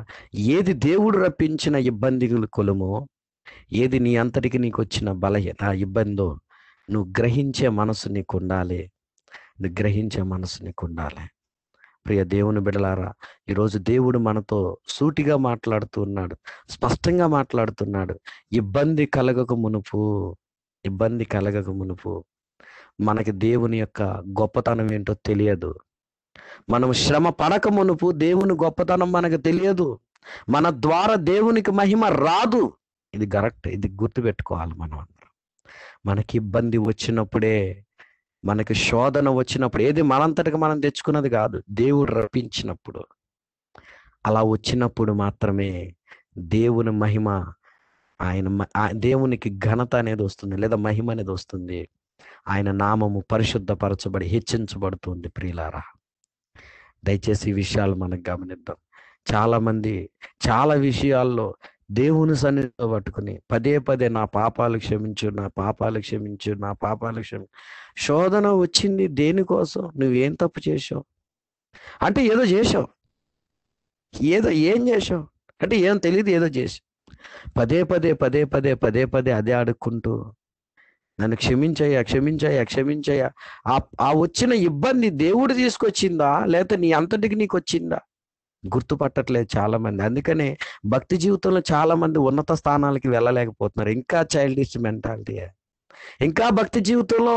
ఏది దేవుడు రప్పించిన ఇబ్బందుల కొలుమో, ఏది నీ అంతటికి నీకు వచ్చిన ఇబ్బందో నువ్వు గ్రహించే మనసు నీకు ఉండాలి. నువ్వు గ్రహించే మనసు నీకు ఉండాలి. ప్రియ దేవుని బిడ్డలారా, ఈరోజు దేవుడు మనతో సూటిగా మాట్లాడుతున్నాడు, స్పష్టంగా మాట్లాడుతున్నాడు. ఇబ్బంది కలగక మునుపు మనకి దేవుని యొక్క గొప్పతనం ఏంటో తెలియదు. మనం శ్రమ పడక మునుపు దేవుని గొప్పతనం మనకు తెలియదు. మన ద్వారా దేవునికి మహిమ రాదు. ఇది కరెక్ట్, ఇది గుర్తుపెట్టుకోవాలి మనం అందరం. మనకి ఇబ్బంది వచ్చినప్పుడే, మనకి శోధన వచ్చినప్పుడు, ఏది మనంతటికి మనం తెచ్చుకున్నది కాదు, దేవుడు రప్పించినప్పుడు, అలా వచ్చినప్పుడు మాత్రమే దేవుని మహిమ, దేవునికి ఘనత అనేది వస్తుంది, లేదా మహిమ అనేది వస్తుంది. ఆయన నామము పరిశుద్ధపరచబడి హెచ్చించబడుతుంది. ప్రియులారా, దయచేసి ఈ విషయాలు మనం గమనిద్దాం. చాలామంది చాలా విషయాల్లో దేవుని సన్నిధిలో పట్టుకుని పదే పదే నా పాపాలు క్షమించు, నా పాపాలు క్షమించు, నా పాపాలు శోధన వచ్చింది దేనికోసం? నువ్వేం తప్పు చేసావు అంటే ఏదో చేసావు, ఏం చేసావు అంటే ఏం తెలియదు, ఏదో చేసావు. పదే పదే అదే అడుక్కుంటూ నన్ను క్షమించయ్యా. ఆ వచ్చిన ఇబ్బంది దేవుడు తీసుకొచ్చిందా, లేకపోతే నీ అంతటికి నీకు వచ్చిందా? గుర్తుపట్టట్లేదు చాలా మంది. అందుకనే భక్తి జీవితంలో చాలా మంది ఉన్నత స్థానాలకి వెళ్ళలేకపోతున్నారు. ఇంకా చైల్డిష్ మెంటాలిటీ, ఇంకా భక్తి జీవితంలో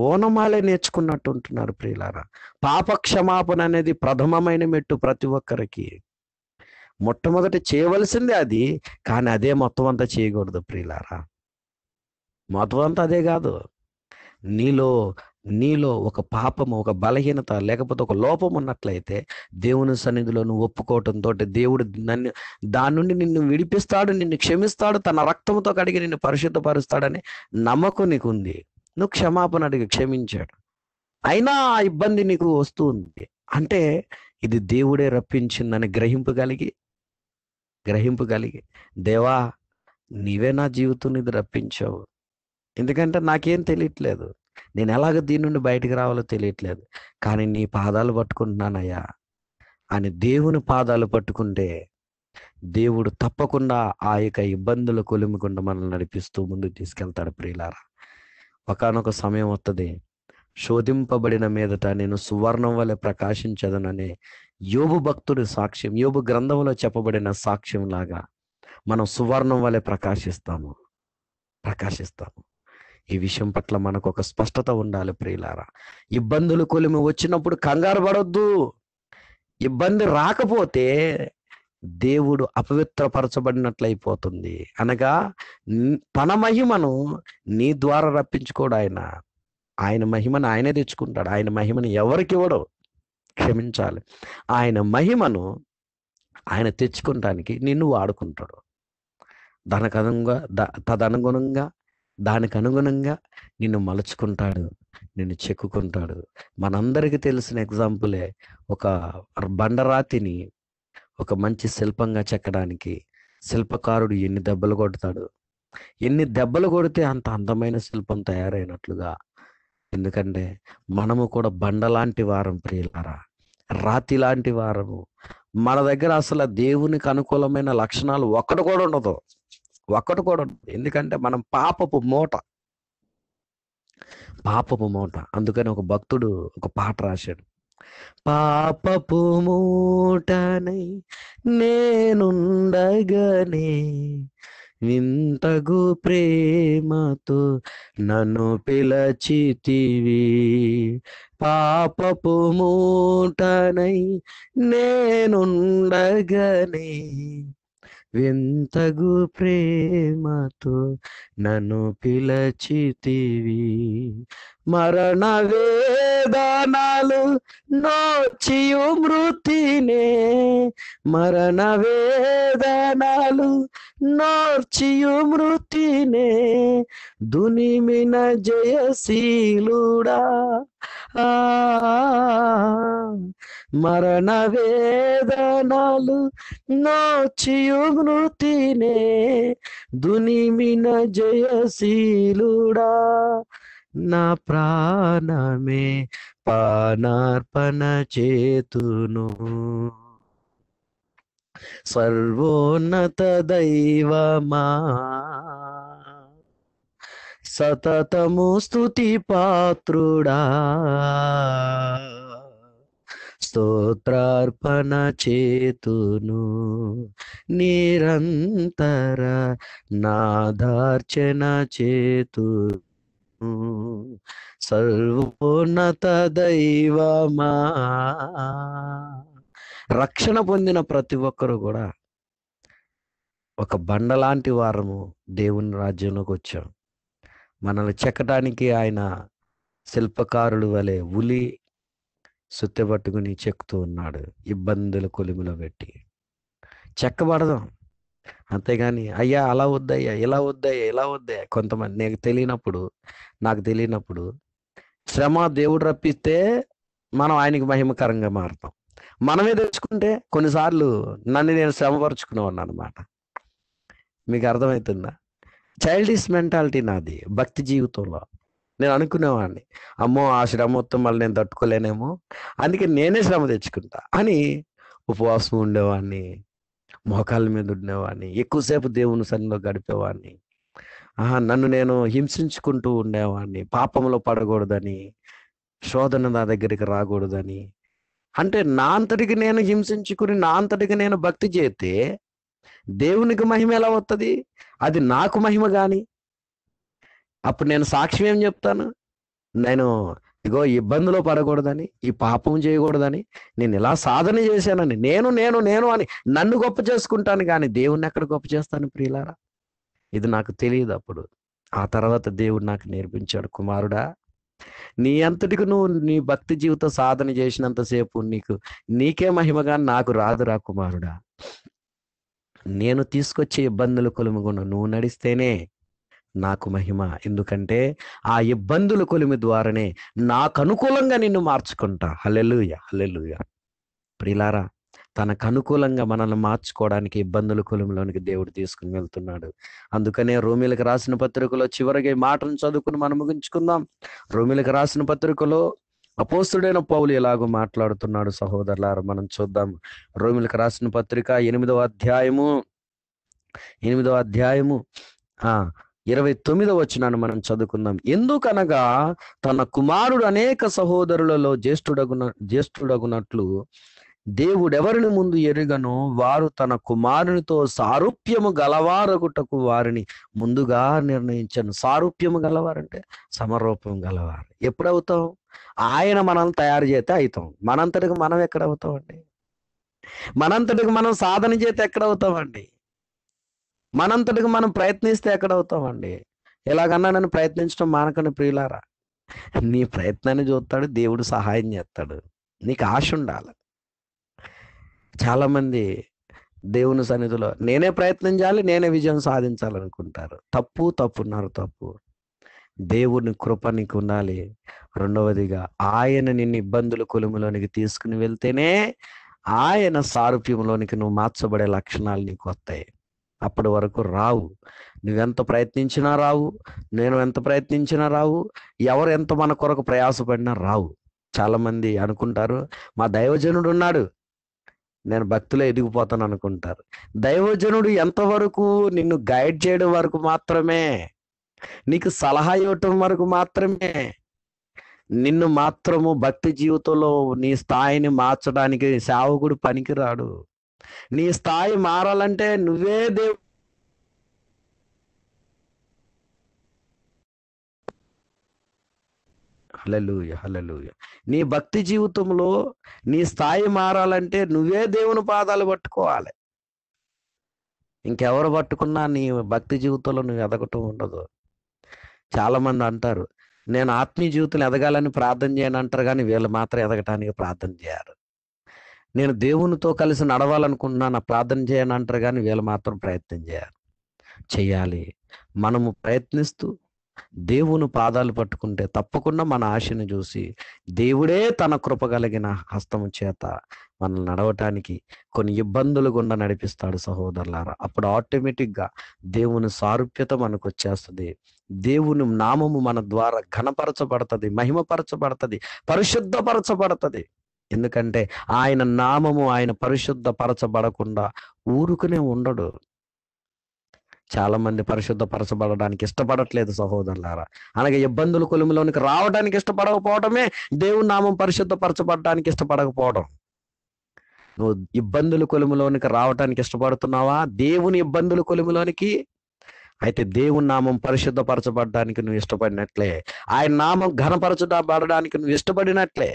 ఓనమాలే నేర్చుకున్నట్టు ఉంటున్నారు. ప్రియులారా, పాప క్షమాపణ అనేది ప్రథమమైన మెట్టు ప్రతి ఒక్కరికి. మొట్టమొదటి చేయవలసిందే అది, కానీ అదే మొత్తం అంతా చేయకూడదు ప్రియులారా. మొత్తం అంతా అదే కాదు. నీలో ఒక పాపము, ఒక బలహీనత, లేకపోతే ఒక లోపం ఉన్నట్లయితే దేవుని సన్నిధిలో నువ్వు ఒప్పుకోవటంతో దేవుడు దాని నుండి నిన్ను విడిపిస్తాడు, నిన్ను క్షమిస్తాడు, తన రక్తంతో కడిగి నిన్ను పరిశుద్ధపరుస్తాడని నమ్మకం నీకు ఉంది. నువ్వు క్షమాపణ అడిగి క్షమించాడు, అయినా ఆ ఇబ్బంది నీకు వస్తూ ఉంది అంటే ఇది దేవుడే రప్పించిందని గ్రహింపు కలిగి దేవా, నీవే నా జీవితం ఇది రప్పించావు, ఎందుకంటే నాకేం తెలియట్లేదు, నేను ఎలాగ దీని నుండి బయటికి రావాలో తెలియట్లేదు, కానీ నీ పాదాలు పట్టుకుంటున్నానయ్యా అని దేవుని పాదాలు పట్టుకుంటే దేవుడు తప్పకుండా ఆ యొక్క ఇబ్బందులు కొలిమికుండా మనల్ని నడిపిస్తూ ముందుకు తీసుకెళ్తాడు. ప్రియులారా, ఒకానొక సమయం వస్తుంది, శోధింపబడిన మీదట నేను సువర్ణం వలె ప్రకాశించదనని యోబు భక్తుడి సాక్ష్యం, యోబు గ్రంథంలో చెప్పబడిన సాక్ష్యం లాగా మనం సువర్ణం వలె ప్రకాశిస్తాము. ఈ విషయం పట్ల మనకు ఒక స్పష్టత ఉండాలి ప్రియులారా. ఇబ్బందులు కొలిమి వచ్చినప్పుడు కంగారు పడొద్దు. ఇబ్బంది రాకపోతే దేవుడు అపవిత్రపరచబడినట్లయిపోతుంది. అనగా తన మహిమను నీ ద్వారా రప్పించుకోడు ఆయన. ఆయన మహిమను ఆయనే తెచ్చుకుంటాడు. ఆయన మహిమను ఎవరికి ఇవ్వడు. క్షమించాలి. ఆయన మహిమను ఆయన తెచ్చుకుంటానికి నిన్ను వాడుకుంటాడు. దానికి అనుగుణంగా నిన్ను మలుచుకుంటాడు, నిన్ను చెక్కుకుంటాడు. మనందరికీ తెలిసిన ఎగ్జాంపులే, ఒక బండరాతిని ఒక మంచి శిల్పంగా చెక్కడానికి శిల్పకారుడు ఎన్ని దెబ్బలు కొడతాడు. ఎన్ని దెబ్బలు కొడితే అంత అందమైన శిల్పం తయారైనట్లుగా. ఎందుకంటే మనము కూడా బండలాంటి వారం ప్రియులారా, రాతి లాంటి వారము. మన దగ్గర అసలు దేవునికి అనుకూలమైన లక్షణాలు ఒక్కటి కూడా ఉండదు. ఎందుకంటే మనం పాపపు మూట. అందుకని ఒక భక్తుడు ఒక పాట రాశాడు. పాపపు మూటనై నేనుండగానే వింతగు ప్రేమతో నన్ను పిలచితివి. పాపపు మూటనై నేనుండగానే వింతగు ప్రేమతో నన్ను పిలచితివి. మరణ వేదనలు నోచియు మృతినే, మరణ వేదనలు నోర్చియు మృతినే, దునిమిన జయశీలుడా. మరణ వేదనలు నోచియు మృతినే, దునిమిన జయశీలుడా. నా ప్రాణమే పానార్పణ చేతును, సర్వోన్నత దైవమా సతతము స్తుతి పాత్రుడా. స్తోత్రార్పణ చేతును, నిరంతర నాదార్చన చేతును, సర్వోన్నత దైవమా. రక్షణ పొందిన ప్రతి ఒక్కరు కూడా ఒక బండలాంటి వారము దేవుని రాజ్యంలోకి వచ్చాం. మనల్ని చెక్కడానికి ఆయన శిల్పకారుడు వలె ఉలి సుత్తె పట్టుకుని చెక్కుతూ ఉన్నాడు. ఇబ్బందుల కొలిమిలో పెట్టి చెక్కబడదాం. అంతేగాని అయ్యా అలా వద్దయ్యా, ఇలా వద్దయ్యా. కొంతమంది నాకు తెలియనప్పుడు శ్రమ దేవుడు రప్పిస్తే మనం ఆయనకి మహిమకరంగా మారుతాం. మనమే తెచ్చుకుంటే కొన్నిసార్లు నన్ను నేను శ్రమపరుచుకునేవాడిని అనమాట. మీకు అర్థమవుతుందా? చైల్డిష్ మెంటాలిటీ నాది. భక్తి జీవితంలో నేను అనుకునేవాడిని, అమ్మో ఆ శ్రమ మొత్తం మళ్ళీ నేను తట్టుకోలేనేమో, అందుకే నేనే శ్రమ తెచ్చుకుంటా అని ఉపవాసం ఉండేవాడిని, మోకాళ్ళ మీద ఉండేవాడిని, ఎక్కువసేపు దేవుని సన్నిధిలో గడిపేవాడిని. నన్ను నేను హింసించుకుంటూ ఉండేవాడిని, పాపంలో పడకూడదని, శోధన నా దగ్గరికి రాకూడదని. అంటే నా అంతటికి నేను హింసించుకుని నా అంతటికి నేను భక్తి చేస్తే దేవునికి మహిమ ఎలా వస్తుంది? అది నాకు మహిమ కానీ. అప్పుడు నేను సాక్ష్యం ఏం చెప్తాను? నేను ఇగో ఇబ్బందిలో పడకూడదని, ఈ పాపం చేయకూడదని, నేను ఇలా సాధన చేశానని నేను అని నన్ను గొప్ప చేసుకుంటాను, కానీ దేవుణ్ణి ఎక్కడ గొప్ప చేస్తాను ప్రియులారా? ఇది నాకు తెలియదు అప్పుడు. ఆ తర్వాత దేవుడు నాకు నేర్పించాడు, కుమారుడా, నీ అంతటికి నువ్వు నీ భక్తి జీవిత సాధన చేసినంతసేపు నీకే మహిమగా నాకు రాదురా కుమారుడా. నేను తీసుకొచ్చే ఇబ్బందులు కొలుముగును నువ్వు నడిస్తేనే నాకు మహిమ. ఎందుకంటే ఆ ఇబ్బందుల కొలిమి ద్వారానే నాకు అనుకూలంగా నిన్ను మార్చుకుంటా. హల్లెలూయా, హల్లెలూయా. ప్రియులారా, తనకు అనుకూలంగా మనల్ని మార్చుకోవడానికి ఇబ్బందుల కొలిమిలోనికి దేవుడు తీసుకుని వెళ్తున్నాడు. అందుకనే రోమీలకు రాసిన పత్రికలో చివరికి మాటను చదువుకుని మనం ముగించుకుందాం. రోమీలకు రాసిన పత్రికలో అపోస్తుడైన పౌలు ఎలాగో మాట్లాడుతున్నాడు సహోదరులారా, మనం చూద్దాం. రోమీలకు రాసిన పత్రిక 8వ అధ్యాయము 29వ వచనాన్ని మనం చదువుకుందాం. ఎందుకనగా తన కుమారుడు అనేక సహోదరులలో జ్యేష్ఠుడగునట్లు దేవుడెవరిని ముందు ఎరుగనో వారు తన కుమారునితో సారూప్యము గలవారగుటకు వారిని ముందుగా నిర్ణయించను. సారూప్యము గలవారంటే సమరూపం గలవారు. ఎప్పుడవుతాం? ఆయన మనల్ని తయారు చేస్తే అవుతాం. మనంతటికి మనం ఎక్కడ అవుతామండి? మనంతటికి మనం సాధన చేస్తే ఎక్కడ అవుతామండి? మనంతటికి మనం ప్రయత్నిస్తే ఎక్కడ అవుతామండి? ఎలాగన్నా నన్ను ప్రయత్నించడం మానకండి ప్రియులారా. నీ ప్రయత్నాన్ని చూస్తాడు, దేవుడు సహాయం చేస్తాడు. నీకు ఆశ ఉండాలి. చాలా మంది దేవుని సన్నిధిలో నేనే ప్రయత్నం చేయాలి, నేనే విజయం సాధించాలనుకుంటారు. తప్పు. దేవుని కృప నీకు ఉండాలి. రెండవదిగా ఆయన నిన్ను ఇబ్బందుల కొలుములోనికి తీసుకుని వెళ్తేనే ఆయన సారూప్యంలోనికి నువ్వు మార్చబడే లక్షణాలు నీకు వస్తాయి. అప్పటి వరకు రావు. నువ్వెంత ప్రయత్నించినా రావు, నేను ఎంత ప్రయత్నించినా రావు, ఎవరు ఎంత మన కొరకు ప్రయాసపడినా రావు. చాలా మంది అనుకుంటారు, మా దైవజనుడు ఉన్నాడు, నేను భక్తిలో ఎదిగిపోతాను అనుకుంటారు. దైవజనుడు ఎంతవరకు నిన్ను గైడ్ చేయడం వరకు మాత్రమే, నీకు సలహా ఇవ్వటం వరకు మాత్రమే. నిన్ను మాత్రము భక్తి జీవితంలో నీ స్థాయిని మార్చడానికి సేవకుడు పనికిరాడు. నీ స్థాయి మారాలంటే నువ్వే హల్లెలూయా. నీ భక్తి జీవితంలో నీ స్థాయి మారాలంటే నువ్వే దేవుని పాదాలు పట్టుకోవాలి. ఇంకెవరు పట్టుకున్నా నీ భక్తి జీవితంలో నువ్వు ఎదగటం ఉండదు. చాలా మంది అంటారు, నేను ఆత్మీయ జీవితంలో ఎదగాలని ప్రార్థన చేయను అంటారు, కానీ వీళ్ళు మాత్రం ఎదగటానికి ప్రార్థన చేయరు. నేను దేవునితో కలిసి నడవాలనుకుంటున్నాను, ప్రార్థన చేయను అంటారు, కానీ వీళ్ళు మాత్రం ప్రయత్నం చేయరు. చెయ్యాలి. మనము ప్రయత్నిస్తూ దేవుని పాదాలు పట్టుకుంటే తప్పకుండా మన ఆశను చూసి దేవుడే తన కృప కలిగిన హస్తము చేత మనల్ని నడవటానికి కొన్ని ఇబ్బందులు గుండా నడిపిస్తాడు సహోదరులారా. అప్పుడు ఆటోమేటిక్గా దేవుని సారూప్యత మనకు వచ్చేస్తుంది. దేవుని నామము మన ద్వారా ఘనపరచబడుతుంది, మహిమపరచబడుతుంది, పరిశుద్ధపరచబడుతుంది. ఎందుకంటే ఆయన నామము ఆయన పరిశుద్ధపరచబడకుండా ఊరుకునే ఉండడు. చాలా మంది పరిశుద్ధపరచబడడానికి ఇష్టపడట్లేదు సహోదరులారా. అలాగే ఇబ్బందుల కొలుములోనికి రావడానికి ఇష్టపడకపోవడమే దేవుని నామం పరిశుద్ధపరచబడడానికి ఇష్టపడకపోవడం. నువ్వు ఇబ్బందుల కొలుములోనికి రావడానికి ఇష్టపడుతున్నావా? దేవుని ఇబ్బందుల కొలుములోనికి అయితే దేవుని నామం పరిశుద్ధపరచబడడానికి నువ్వు ఇష్టపడినట్లే, ఆయన నామం ఘనపరచబడడానికి నువ్వు ఇష్టపడినట్లే.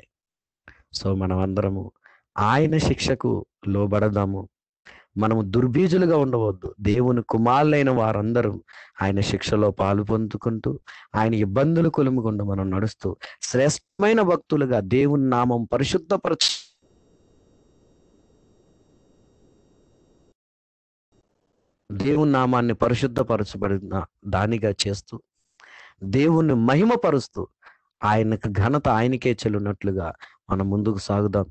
సో మనం అందరము ఆయన శిక్షకు లోబడదాము. మనము దుర్బీజులుగా ఉండవద్దు. దేవుని కుమారులైన వారందరూ ఆయన శిక్షలో పాలు పొందుకుంటూ ఆయన ఇబ్బందులు కొలుముకుండా మనం నడుస్తూ శ్రేష్టమైన భక్తులుగా దేవుని నామం దేవుని నామాన్ని పరిశుద్ధపరచబడిన దానిగా చేస్తూ దేవుని మహిమపరుస్తూ ఆయనకు ఘనత ఆయనకే చెల్లునట్లుగా మనం ముందుకు సాగుదాం.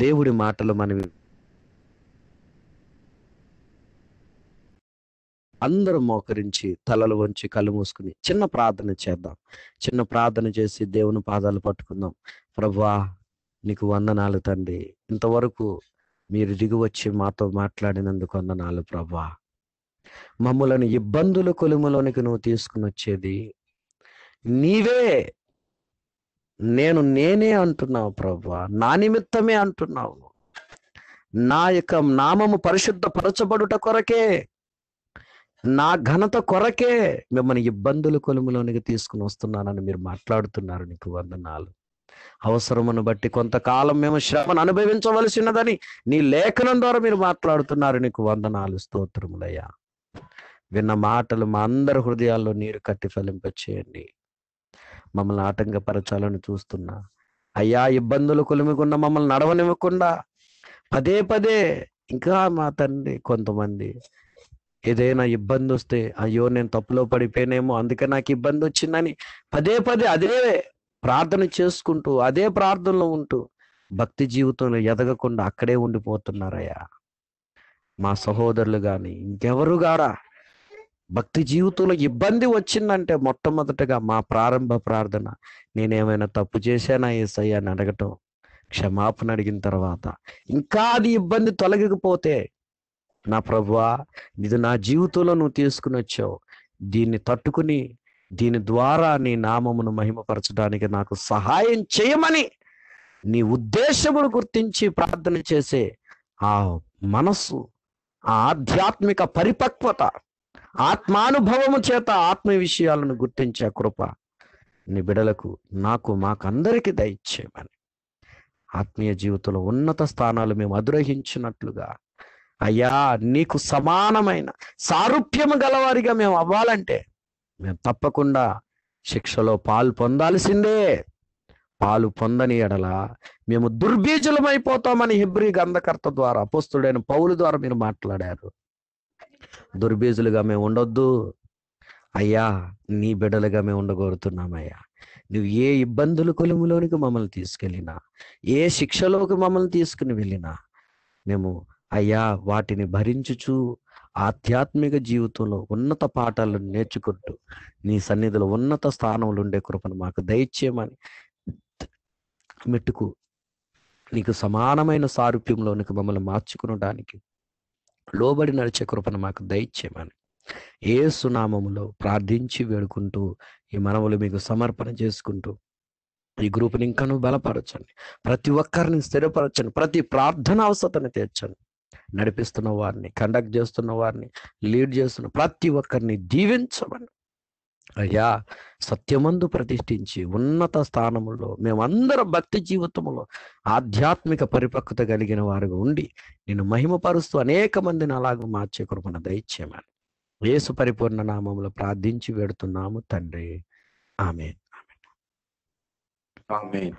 దేవుడి మాటలు మనవి అందరూ మోకరించి తలలు వంచి కళ్ళు మూసుకుని చిన్న ప్రార్థన చేద్దాం. చిన్న ప్రార్థన చేసి దేవుని పాదాలు పట్టుకుందాం. ప్రభువా, నీకు వందనాలు తండ్రి. ఇంతవరకు మీరు దిగి వచ్చి మాతో మాట్లాడినందుకు వందనాలు ప్రభువా. మమ్ములను ఇబ్బందుల కొలుములోనికి నువ్వు తీసుకుని వచ్చేది నీవే. నేనే అంటున్నావు ప్రభువా, నా నిమిత్తమే అంటున్నావు. నా యొక్క నామము పరిశుద్ధపరచబడుట కొరకే, నా ఘనత కొరకే మిమ్మల్ని ఇబ్బందుల కొలుములోనికి తీసుకుని వస్తున్నానని మీరు మాట్లాడుతున్నారు. నీకు వందనాలు. అవసరమును బట్టి కొంతకాలం మేము శ్రమను అనుభవించవలసినదని నీ లేఖనం ద్వారా మీరు మాట్లాడుతున్నారు. నీకు వందనాలు, స్తోత్రములయ్యా. విన్న మాటలు మా అందరి హృదయాల్లో నీరు కట్టి ఫలింపచేయండి. మమ్మల్ని ఆటంకపరచాలని చూస్తున్నా అయ్యా, ఇబ్బందులు కొలుముకున్న మమ్మల్ని నడవనివ్వకుండా పదే ఇంకా మా తండ్రి కొంతమంది ఏదైనా ఇబ్బంది వస్తే అయ్యో నేను తప్పులో పడిపోయినేమో అందుకే నాకు ఇబ్బంది వచ్చిందని పదే అదే ప్రార్థన చేసుకుంటూ అదే ప్రార్థనలో ఉంటూ భక్తి జీవితంలో ఎదగకుండా అక్కడే ఉండిపోతున్నారయ్యా. మా సహోదరులు కానీ ఇంకెవరు గారా భక్తి జీవితంలో ఇబ్బంది వచ్చిందంటే మొట్టమొదటగా మా ప్రారంభ ప్రార్థన, నేనేమైనా తప్పు చేశానా యేసయ్యా అని అడగటం, క్షమాపణ అడిగిన తర్వాత ఇంకా అది ఇబ్బంది తొలగిపోతే, నా ప్రభువా, ఇది నా జీవితంలో నువ్వు తీసుకుని వచ్చావు, దీన్ని తట్టుకుని దీని ద్వారా నీ నామమును మహిమపరచడానికి నాకు సహాయం చేయమని నీ ఉద్దేశమును గుర్తించి ప్రార్థన చేసే ఆ మనస్సు, ఆ ఆధ్యాత్మిక పరిపక్వత, ఆత్మానుభవము చేత ఆత్మ విషయాలను గుర్తించే కృప నీ బిడలకు, నాకు, మాకందరికీ దయచేయమని, ఆత్మీయ జీవితంలో ఉన్నత స్థానాలు మేము అధిరోహించినట్లుగా అయ్యా, నీకు సమానమైన సారూప్యము గలవారిగా మేము అవ్వాలంటే మేము తప్పకుండా శిక్షలో పాలు పొందాల్సిందే. పాలు పొందని ఎడల మేము దుర్బీజులమైపోతామని హెబ్రీ గ్రంథకర్త ద్వారా, అపోస్తుడైన పౌలు ద్వారా మీరు మాట్లాడారు. దుర్బీజులుగా మేము ఉండొద్దు అయ్యా, నీ బిడ్డలుగా మేము ఉండగోరుతున్నామయ్యా. నువ్వు ఏ ఇబ్బందుల కొలుములోనికి మమ్మల్ని తీసుకెళ్ళినా, ఏ శిక్షలోకి మమ్మల్ని తీసుకుని వెళ్ళినా మేము అయ్యా వాటిని భరించుచు ఆధ్యాత్మిక జీవితంలో ఉన్నత పాఠాలను నేర్చుకుంటూ నీ సన్నిధిలో ఉన్నత స్థానంలో ఉండే కృపను మాకు దయచేయమని, మెట్టుకు నీకు సమానమైన సారూప్యంలోనికి మమ్మల్ని మార్చుకునడానికి లోబడి నడిచే కృపను మాకు దయచేయమని యేసు నామములో ప్రార్థించి వేడుకుంటూ ఈ మనవులు మీకు సమర్పణ చేసుకుంటూ ఈ గ్రూపుని ఇంకాను బలపరచండి, ప్రతి ఒక్కరిని స్థిరపరచండి, ప్రతి ప్రార్థన అవసరతను తీర్చండి. నడిపిస్తున్న వారిని, కండక్ట్ చేస్తున్న వారిని, లీడ్ చేస్తున్న ప్రతి ఒక్కరిని దీవించమని అయ్యా, సత్యమందు ప్రతిష్ఠించి ఉన్నత స్థానములో మేమందరం భక్తి జీవితంలో ఆధ్యాత్మిక పరిపక్వత కలిగిన వారుగా ఉండి నిన్ను మహిమపరుస్తూ అనేక మందిని అలాగ మార్చే కృపను దయచేయమని యేసు పరిపూర్ణ నామములో ప్రార్థించి వేడుతున్నాము తండ్రి. ఆమేన్. ఆమేన్.